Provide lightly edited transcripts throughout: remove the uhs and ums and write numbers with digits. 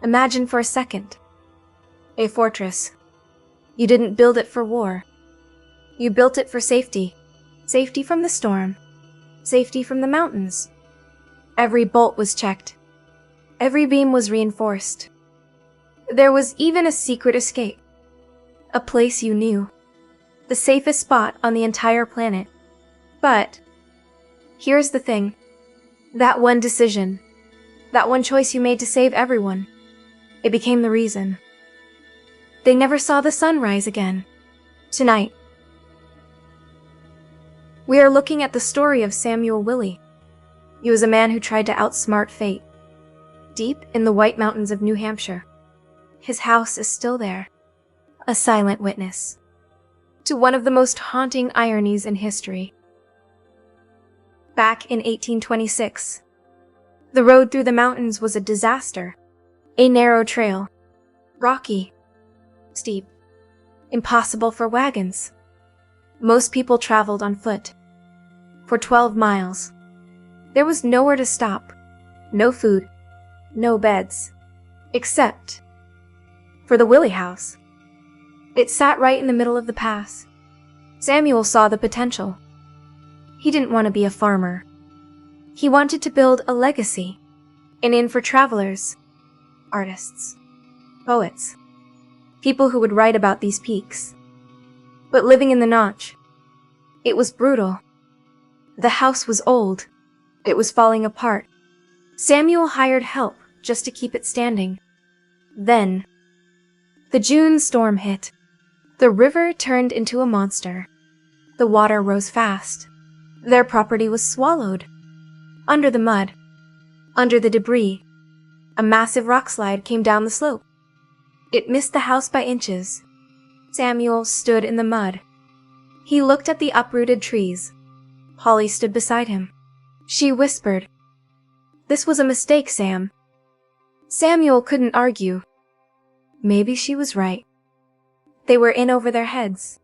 Imagine for a second. A fortress. You didn't build it for war. You built it for safety. Safety from the storm. Safety from the mountains. Every bolt was checked. Every beam was reinforced. There was even a secret escape. A place you knew. The safest spot on the entire planet. But here's the thing. That one decision. That one choice you made to save everyone. It became the reason. They never saw the sun rise again. Tonight, we are looking at the story of Samuel Willey. He was a man who tried to outsmart fate. Deep in the White Mountains of New Hampshire, his house is still there, a silent witness to one of the most haunting ironies in history. Back in 1826, the road through the mountains was a disaster. A narrow trail, rocky, steep, impossible for wagons. Most people traveled on foot. For 12 miles, there was nowhere to stop, no food, no beds, except for the Willey house. It sat right in the middle of the pass. Samuel saw the potential. He didn't want to be a farmer. He wanted to build a legacy, an inn for travelers, artists, poets, people who would write about these peaks. But living in the notch, it was brutal. The house was old. It was falling apart. Samuel hired help just to keep it standing. Then, the June storm hit. The river turned into a monster. The water rose fast. Their property was swallowed. Under the mud, under the debris, a massive rockslide came down the slope. It missed the house by inches. Samuel stood in the mud. He looked at the uprooted trees. Polly stood beside him. She whispered, "This was a mistake, Sam." Samuel couldn't argue. Maybe she was right. They were in over their heads.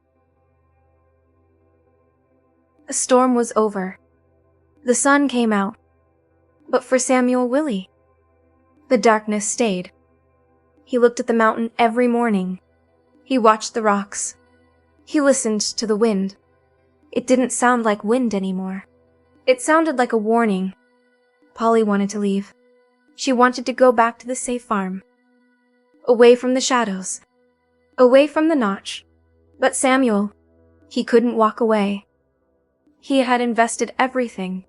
The storm was over. The sun came out. But for Samuel Willey, the darkness stayed. He looked at the mountain every morning. He watched the rocks. He listened to the wind. It didn't sound like wind anymore. It sounded like a warning. Polly wanted to leave. She wanted to go back to the safe farm. Away from the shadows. Away from the notch. But Samuel, he couldn't walk away. He had invested everything.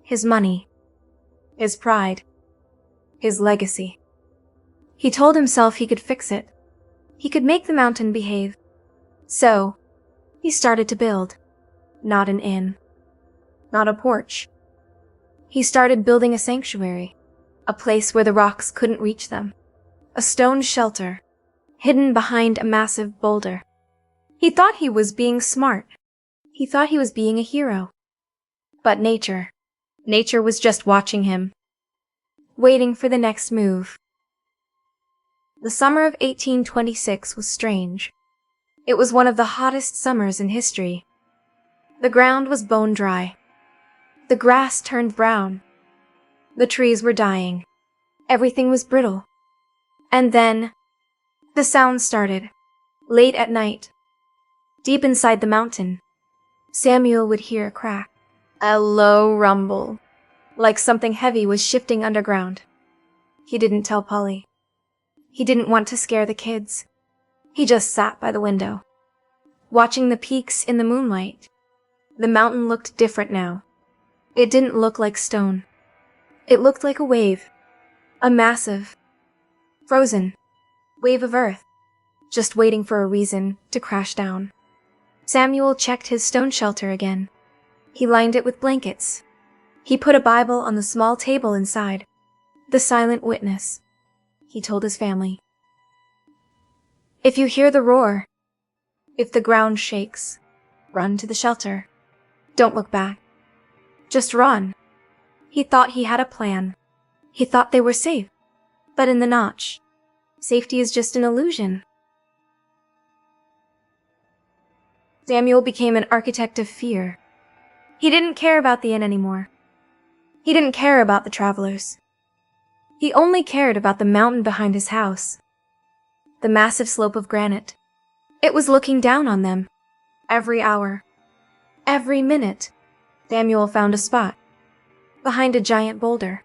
His money. His pride. His legacy. He told himself he could fix it. He could make the mountain behave. So, he started to build. Not an inn. Not a porch. He started building a sanctuary. A place where the rocks couldn't reach them. A stone shelter, hidden behind a massive boulder. He thought he was being smart. He thought he was being a hero. But nature was just watching him, waiting for the next move. The summer of 1826 was strange. It was one of the hottest summers in history. The ground was bone dry. The grass turned brown. The trees were dying. Everything was brittle. And then, the sound started. Late at night, deep inside the mountain, Samuel would hear a crack. A low rumble, like something heavy was shifting underground. He didn't tell Polly. He didn't want to scare the kids. He just sat by the window, watching the peaks in the moonlight. The mountain looked different now. It didn't look like stone. It looked like a wave. A massive, frozen wave of earth, just waiting for a reason to crash down. Samuel checked his stone shelter again. He lined it with blankets. He put a Bible on the small table inside. The silent witness. He told his family, "If you hear the roar, if the ground shakes, run to the shelter. Don't look back. Just run." He thought he had a plan. He thought they were safe. But in the notch, safety is just an illusion. Samuel became an architect of fear. He didn't care about the inn anymore. He didn't care about the travelers. He only cared about the mountain behind his house, the massive slope of granite. It was looking down on them. Every hour, every minute, Samuel found a spot behind a giant boulder.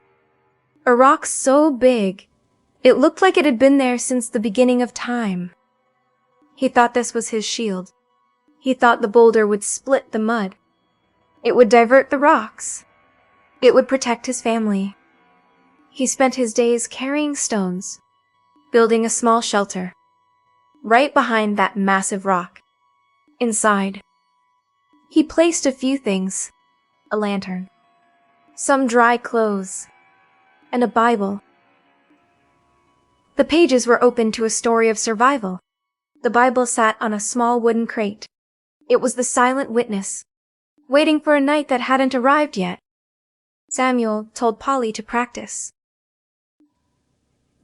A rock so big, it looked like it had been there since the beginning of time. He thought this was his shield. He thought the boulder would split the mud. It would divert the rocks. It would protect his family. He spent his days carrying stones, building a small shelter, right behind that massive rock. Inside, he placed a few things: a lantern, some dry clothes, and a Bible. The pages were open to a story of survival. The Bible sat on a small wooden crate. It was the silent witness, waiting for a night that hadn't arrived yet. Samuel told Polly to practice.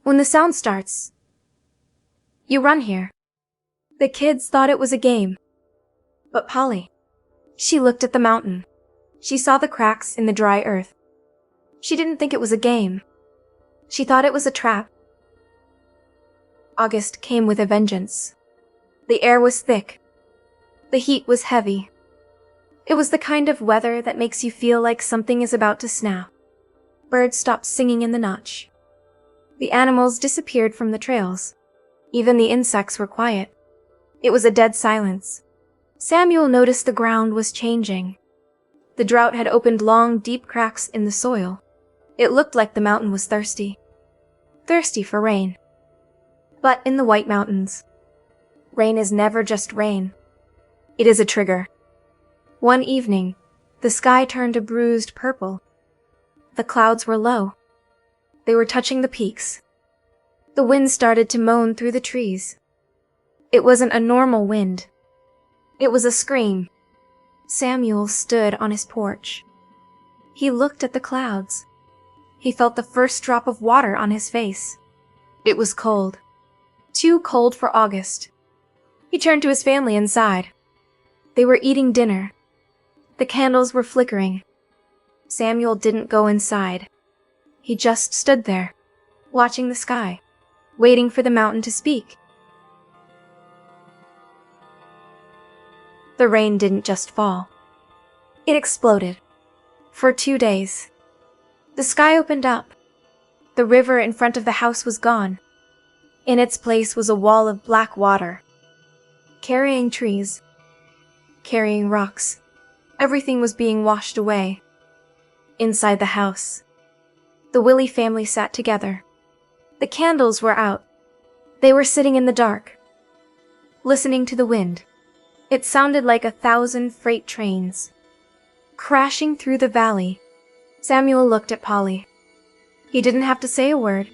When the sound starts, you run here. The kids thought it was a game. But Polly, she looked at the mountain. She saw the cracks in the dry earth. She didn't think it was a game. She thought it was a trap. August came with a vengeance. The air was thick. The heat was heavy. It was the kind of weather that makes you feel like something is about to snap. Birds stopped singing in the notch. The animals disappeared from the trails. Even the insects were quiet. It was a dead silence. Samuel noticed the ground was changing. The drought had opened long, deep cracks in the soil. It looked like the mountain was thirsty. Thirsty for rain. But in the White Mountains, rain is never just rain. It is a trigger. One evening, the sky turned a bruised purple. The clouds were low. They were touching the peaks. The wind started to moan through the trees. It wasn't a normal wind. It was a scream. Samuel stood on his porch. He looked at the clouds. He felt the first drop of water on his face. It was cold. Too cold for August. He turned to his family inside. They were eating dinner. The candles were flickering. Samuel didn't go inside. He just stood there, watching the sky, waiting for the mountain to speak. The rain didn't just fall. It exploded. For 2 days. The sky opened up. The river in front of the house was gone. In its place was a wall of black water. Carrying trees. Carrying rocks. Everything was being washed away. Inside the house, the Willey family sat together. The candles were out. They were sitting in the dark, listening to the wind. It sounded like 1,000 freight trains crashing through the valley. Samuel looked at Polly. He didn't have to say a word.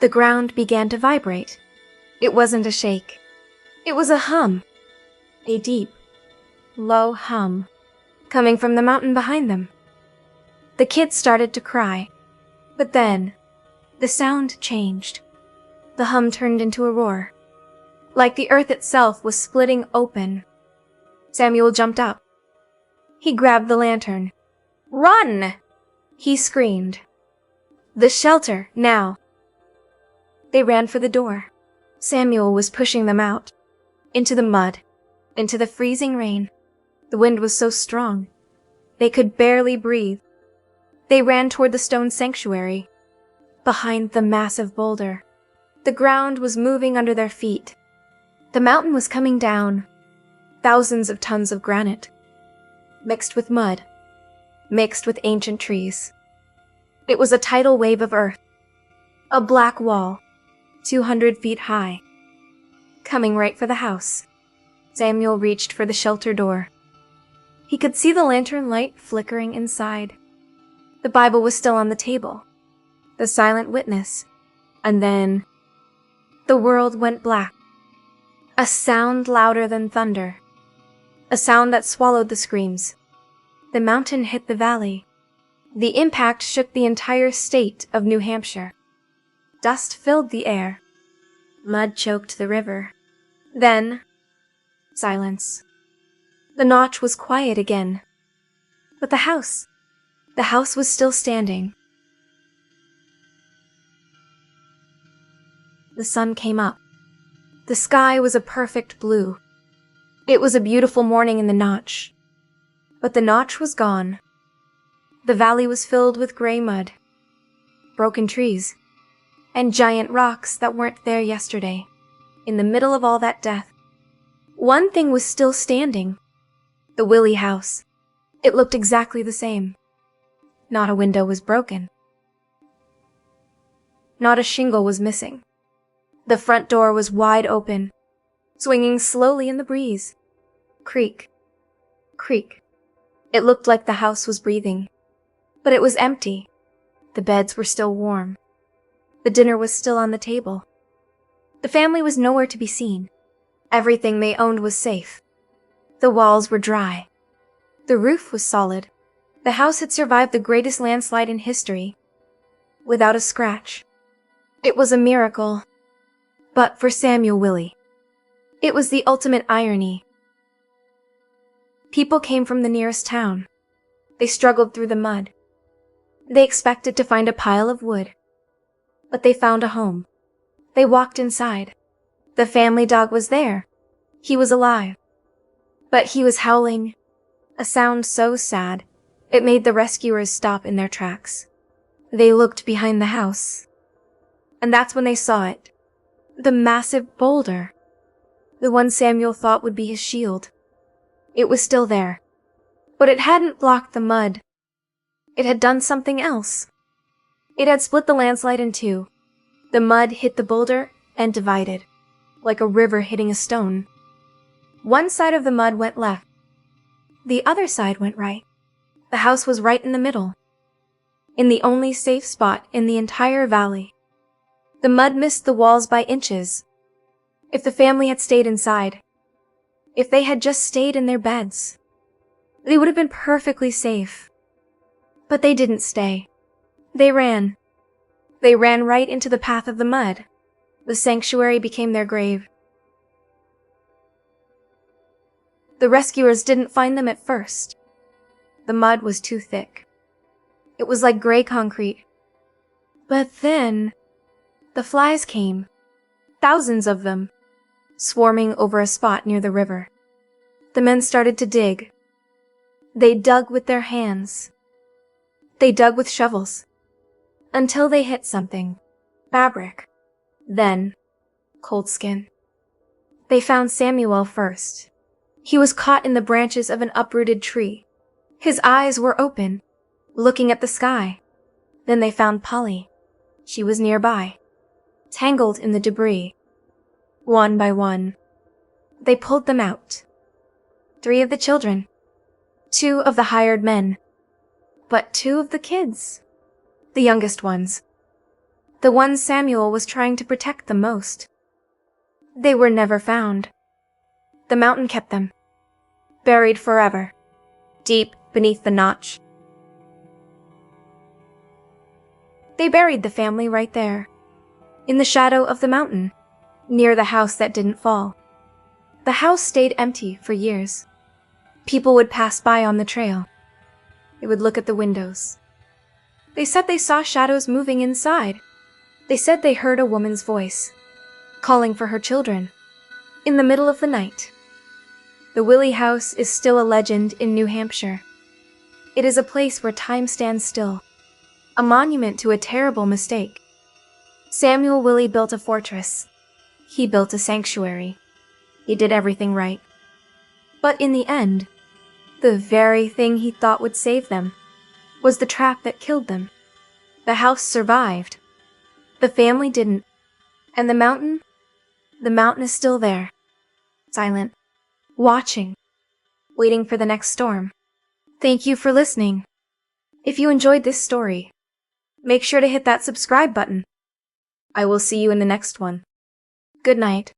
The ground began to vibrate. It wasn't a shake. It was a hum. A deep, low hum, coming from the mountain behind them. The kids started to cry. But then, the sound changed. The hum turned into a roar. Like the earth itself was splitting open. Samuel jumped up. He grabbed the lantern. "Run!" he screamed. "The shelter, now!" They ran for the door. Samuel was pushing them out. Into the mud. Into the freezing rain. The wind was so strong. They could barely breathe. They ran toward the stone sanctuary. Behind the massive boulder. The ground was moving under their feet. The mountain was coming down. Thousands of tons of granite. Mixed with mud. Mixed with ancient trees. It was a tidal wave of earth. A black wall. 200 feet high. Coming right for the house. Samuel reached for the shelter door. He could see the lantern light flickering inside. The Bible was still on the table. The silent witness. And then, the world went black. A sound louder than thunder. A sound that swallowed the screams. The mountain hit the valley. The impact shook the entire state of New Hampshire. Dust filled the air. Mud choked the river. Then, silence. The notch was quiet again. But the house was still standing. The sun came up. The sky was a perfect blue. It was a beautiful morning in the Notch. But the Notch was gone. The valley was filled with gray mud, broken trees, and giant rocks that weren't there yesterday. In the middle of all that death, one thing was still standing. The Willey house. It looked exactly the same. Not a window was broken. Not a shingle was missing. The front door was wide open, swinging slowly in the breeze. Creak, creak. It looked like the house was breathing, but it was empty. The beds were still warm. The dinner was still on the table. The family was nowhere to be seen. Everything they owned was safe. The walls were dry. The roof was solid. The house had survived the greatest landslide in history, without a scratch. It was a miracle. But for Samuel Willey, it was the ultimate irony. People came from the nearest town. They struggled through the mud. They expected to find a pile of wood, but they found a home. They walked inside. The family dog was there. He was alive. But he was howling, a sound so sad, it made the rescuers stop in their tracks. They looked behind the house, and that's when they saw it. The massive boulder. The one Samuel thought would be his shield. It was still there, but it hadn't blocked the mud. It had done something else. It had split the landslide in two. The mud hit the boulder and divided, like a river hitting a stone. One side of the mud went left. The other side went right. The house was right in the middle, in the only safe spot in the entire valley. The mud missed the walls by inches. If the family had stayed inside, if they had just stayed in their beds, they would have been perfectly safe. But they didn't stay. They ran. They ran right into the path of the mud. The sanctuary became their grave. The rescuers didn't find them at first. The mud was too thick. It was like gray concrete. But then, the flies came. Thousands of them, swarming over a spot near the river. The men started to dig. They dug with their hands. They dug with shovels, until they hit something. Fabric. Then, cold skin. They found Samuel first. He was caught in the branches of an uprooted tree. His eyes were open, looking at the sky. Then they found Polly. She was nearby, tangled in the debris. One by one, they pulled them out. 3 of the children, 2 of the hired men, but 2 of the kids, the youngest ones, the ones Samuel was trying to protect the most. They were never found. The mountain kept them, buried forever, deep beneath the Notch. They buried the family right there, in the shadow of the mountain, near the house that didn't fall. The house stayed empty for years. People would pass by on the trail. They would look at the windows. They said they saw shadows moving inside. They said they heard a woman's voice, calling for her children, in the middle of the night. The Willey house is still a legend in New Hampshire. It is a place where time stands still, a monument to a terrible mistake. Samuel Willey built a fortress. He built a sanctuary. He did everything right. But in the end, the very thing he thought would save them was the trap that killed them. The house survived. The family didn't. And the mountain is still there, silent, watching, waiting for the next storm. Thank you for listening. If you enjoyed this story, make sure to hit that subscribe button. I will see you in the next one. Good night.